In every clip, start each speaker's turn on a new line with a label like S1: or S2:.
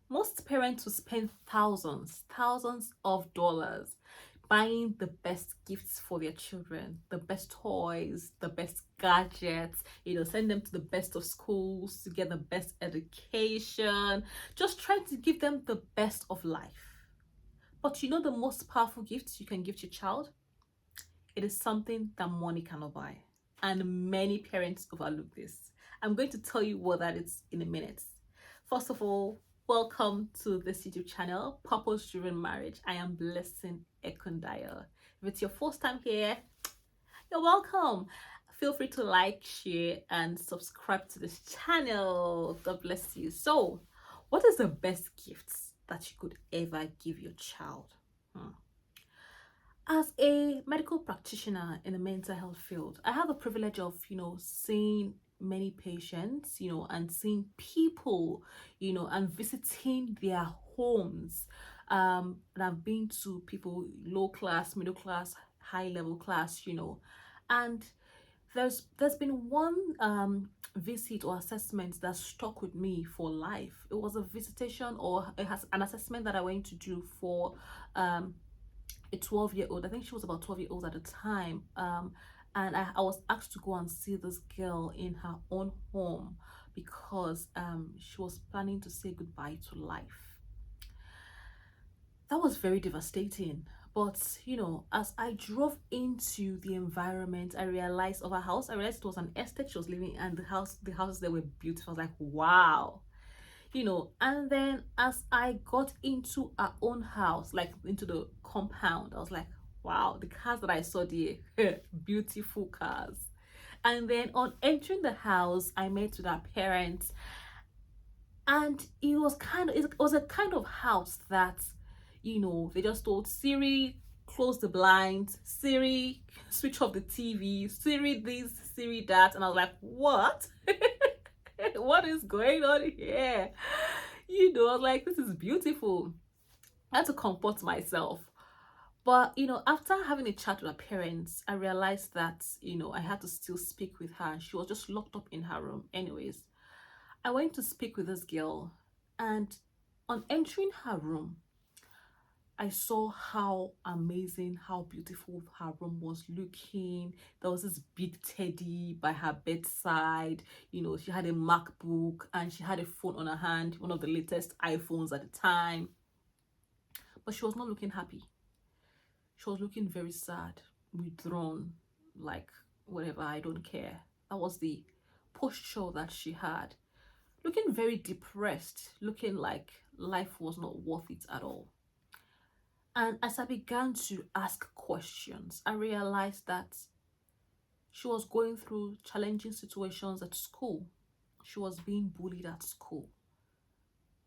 S1: Most parents will spend thousands of dollars buying the best gifts for their children, the best toys, the best gadgets, send them to the best of schools to get the best education, just trying to give them the best of life. But the most powerful gifts you can give to your child? It is something that money cannot buy. And many parents overlook this. I'm going to tell you what that is in a minute. First of all, welcome to this YouTube channel, Purpose Driven Marriage. I am Blessing Ekundayo. If it's your first time here, you're welcome. Feel free to like, share, and subscribe to this channel. God bless you. So, what is the best gifts that you could ever give your child? As a medical practitioner in the mental health field, I have the privilege of, seeing many patients, and seeing people, and visiting their homes. And I've been to people low class, middle class, high level class, and there's been one visit or assessment that stuck with me for life. It was a visitation or it has an assessment that I went to do for a 12-year-old. I think she was about 12 years old at the time. And I was asked to go and see this girl in her own home because she was planning to say goodbye to life. That was very devastating. But as I drove into the environment, I realized of her house, I realized it was an estate she was living in, and the houses there were beautiful. I was like, wow. And then as I got into our own house, like into the compound, I was like, wow, the cars that I saw there, beautiful cars. And then on entering the house, I met with our parents, and it was a kind of house that, they just told Siri, close the blinds, Siri, switch off the TV, Siri this, Siri that, and I was like, what? What is going on here? I was like, this is beautiful. I had to comfort myself. But, after having a chat with her parents, I realized that, I had to still speak with her. She was just locked up in her room. Anyways, I went to speak with this girl, and on entering her room, I saw how amazing, how beautiful her room was looking. There was this big teddy by her bedside. She had a MacBook and she had a phone on her hand, one of the latest iPhones at the time. But she was not looking happy. She was looking very sad, withdrawn, like, whatever, I don't care. That was the posture that she had. Looking very depressed, looking like life was not worth it at all. And as I began to ask questions, I realized that she was going through challenging situations at school. She was being bullied at school.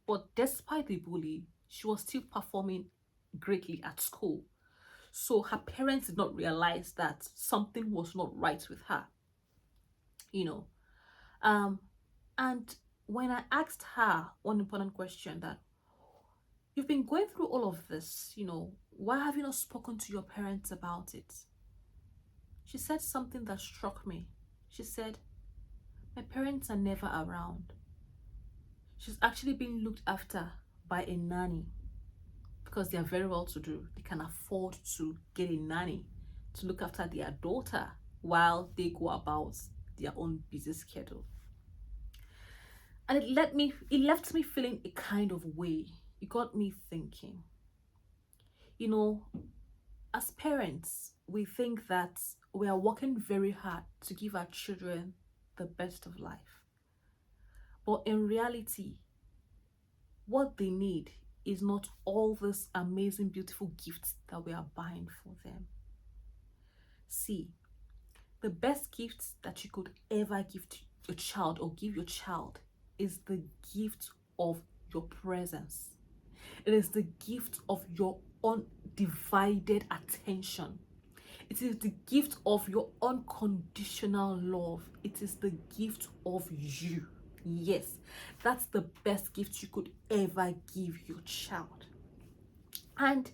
S1: But despite the bully, she was still performing greatly at school. So her parents did not realize that something was not right with her, you know. Um, and when I asked her one important question, that you've been going through all of this, why have you not spoken to your parents about it? She said something that struck me. She said, my parents are never around. She's actually being looked after by a nanny because they are very well to do. They can afford to get a nanny to look after their daughter while they go about their own busy schedule. And it left me feeling a kind of way. It got me thinking. As parents, we think that we are working very hard to give our children the best of life. But in reality, what they need is not all these amazing, beautiful gifts that we are buying for them. See, the best gifts that you could ever give to your child or give your child is the gift of your presence. It is the gift of your undivided attention. It is the gift of your unconditional love. It is the gift of you. Yes, that's the best gift you could ever give your child. And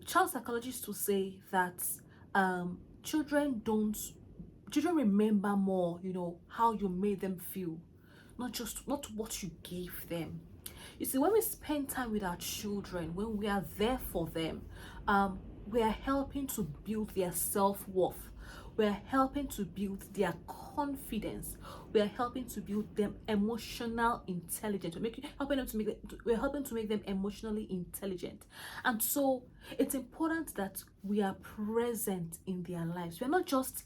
S1: child psychologists will say that children remember more, how you made them feel, not what you gave them. You see, when we spend time with our children, when we are there for them, we are helping to build their self-worth. We are helping to build their confidence. We are helping to build them emotional intelligence. We're helping to make them emotionally intelligent. And so it's important that we are present in their lives. We're not just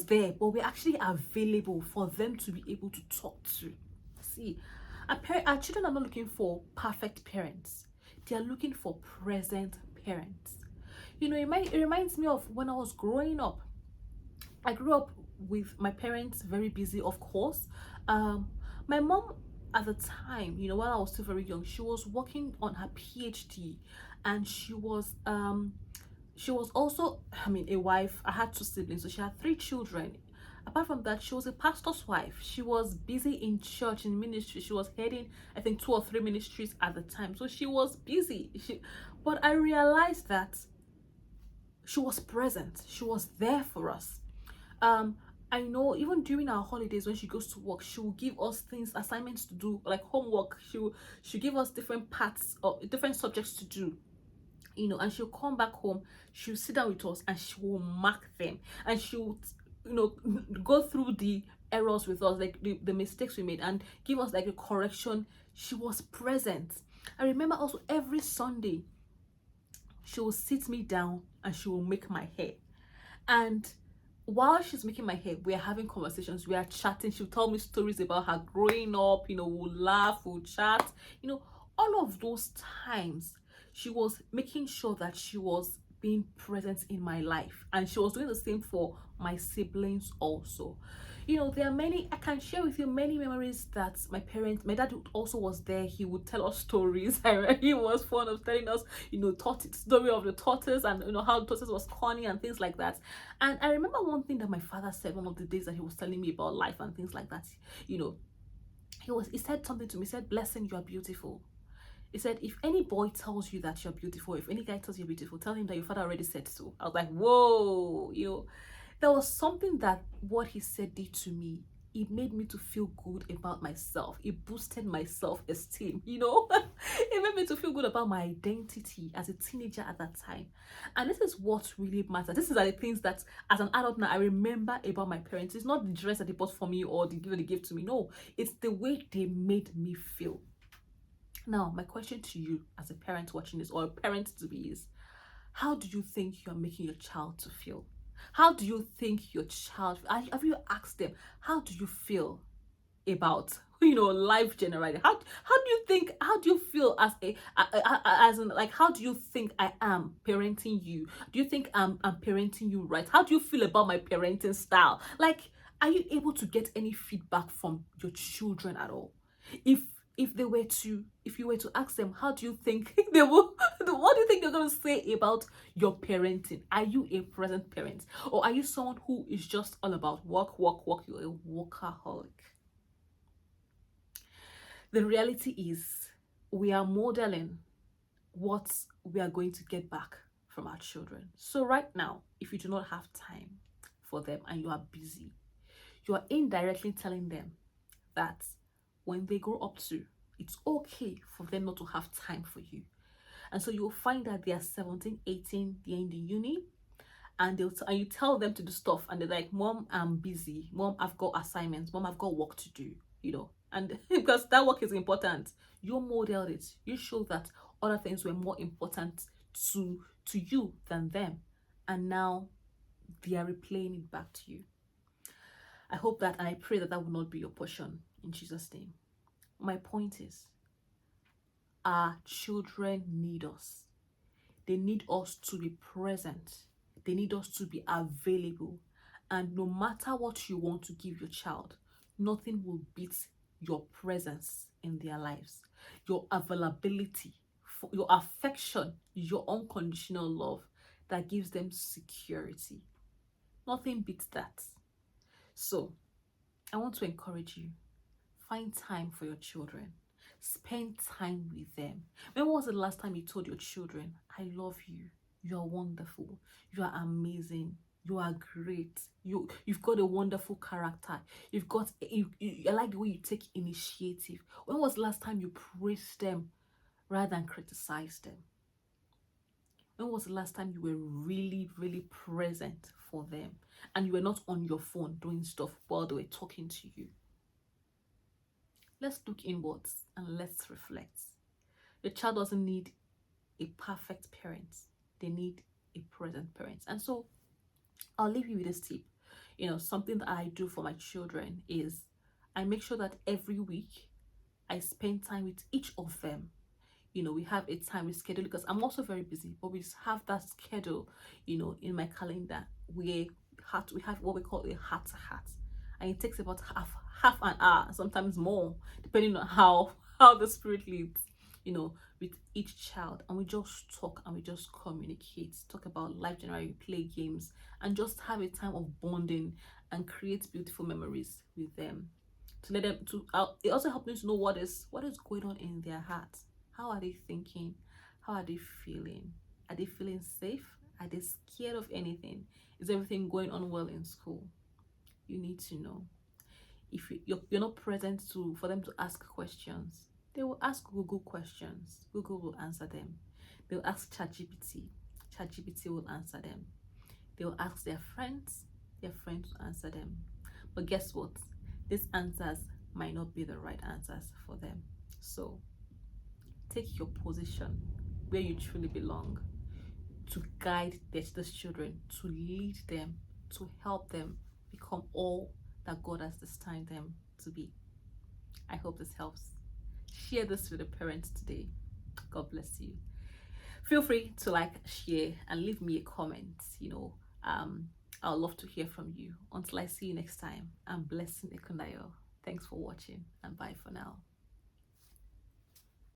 S1: there, but we're actually available for them to be able to talk to. See, our children are not looking for perfect parents. They are looking for present parents. It reminds me of when I was growing up. I grew up with my parents very busy, of course. My mom at the time, while I was still very young, she was working on her PhD, and she was also, a wife. I had two siblings, so she had three children. Apart from that, she was a pastor's wife. She was busy in church, in ministry. She was heading, I think, 2 or 3 ministries at the time. So she was busy. But I realized that she was present. She was there for us. I know even during our holidays when she goes to work, she will give us assignments to do, like homework. She'll give us different parts or different subjects to do, and she'll come back home, she'll sit down with us and she will mark them, and she'll go through the errors with us, like the mistakes we made, and give us like a correction. She was present. I remember also every Sunday she will sit me down and she will make my hair, and while she's making my hair, we are having conversations, we are chatting. She'll tell me stories about her growing up, we'll laugh, we'll chat, all of those times she was making sure that she was being present in my life, and she was doing the same for my siblings also. There are many, I can share with you many memories that my dad also was there. He would tell us stories. He was fond of telling us, story of the tortoise, and how the tortoise was corny and things like that. And I remember one thing that my father said one of the days that he was telling me about life and things like that. He said something to me. He said, "Blessing, you are beautiful." He said, "If any boy tells you that you're beautiful, if any guy tells you you're beautiful, tell him that your father already said so." I was like, whoa, there was something that what he said did to me. It made me to feel good about myself. It boosted my self-esteem, It made me to feel good about my identity as a teenager at that time. And this is what really matters. These are the things that as an adult now I remember about my parents. It's not the dress that they bought for me or the gift they gave to me. No, it's the way they made me feel. Now, my question to you as a parent watching this, or a parent to be, is how do you think you're making your child to feel? How do you think your child, have you asked them, how do you feel about life generally? How do you feel as in, like, how do you think I am parenting you? Do you think I'm parenting you right? How do you feel about my parenting style? Like, are you able to get any feedback from your children at all? If you were to ask them, how do you think they will, what do you think they're going to say about your parenting? Are you a present parent, or are you someone who is just all about work, work, work? You're a workaholic. The reality is, we are modeling what we are going to get back from our children. So right now, if you do not have time for them and you are busy, you are indirectly telling them that when they grow up too, it's okay for them not to have time for you. And so you'll find that they are 17, 18, they're in the uni, and you tell them to do stuff, and they're like, "Mom, I'm busy. Mom, I've got assignments. Mom, I've got work to do." And because that work is important, you modeled it. You showed that other things were more important to you than them, and now they are replaying it back to you. I hope that, and I pray that will not be your portion in Jesus' name. My point is, our children need us. They need us to be present. They need us to be available. And no matter what you want to give your child, nothing will beat your presence in their lives, your availability, your affection, your unconditional love that gives them security. Nothing beats that. So I want to encourage you, find time for your children. Spend time with them. When was the last time you told your children, "I love you, you are wonderful, you are amazing, You are great. You've got a wonderful character. You've got I like the way you take initiative. When was the last time you praised them rather than criticized them? When was the last time you were really, really present for them and you were not on your phone doing stuff while they were talking to you? Let's look inwards and let's reflect. Your child doesn't need a perfect parent. They need a present parent. And so I'll leave you with this tip. Something that I do for my children is I make sure that every week I spend time with each of them. We have a time we schedule because I'm also very busy, but we just have that schedule, in my calendar where we have what we call a heart to heart. And it takes about half an hour, sometimes more, depending on how the spirit leads, with each child. And we just talk and we just communicate, talk about life generally, play games, and just have a time of bonding and create beautiful memories with them. To let them it also helps me to know what is going on in their hearts. How are they thinking? How are they feeling? Are they feeling safe? Are they scared of anything? Is everything going on well in school? You need to know. If you're not present for them to ask questions, they will ask Google questions. Google will answer them. They'll ask ChatGPT. ChatGPT will answer them. They will ask their friends. Their friends will answer them. But guess what? These answers might not be the right answers for them. So take your position where you truly belong, to guide these children, to lead them, to help them become all that God has destined them to be. I hope this helps. Share this with the parents today. God bless you. Feel free to share, and leave me a comment. I'd love to hear from you. Until I see you next time, I'm Blessing Ekundayo. Thanks for watching, and bye for now.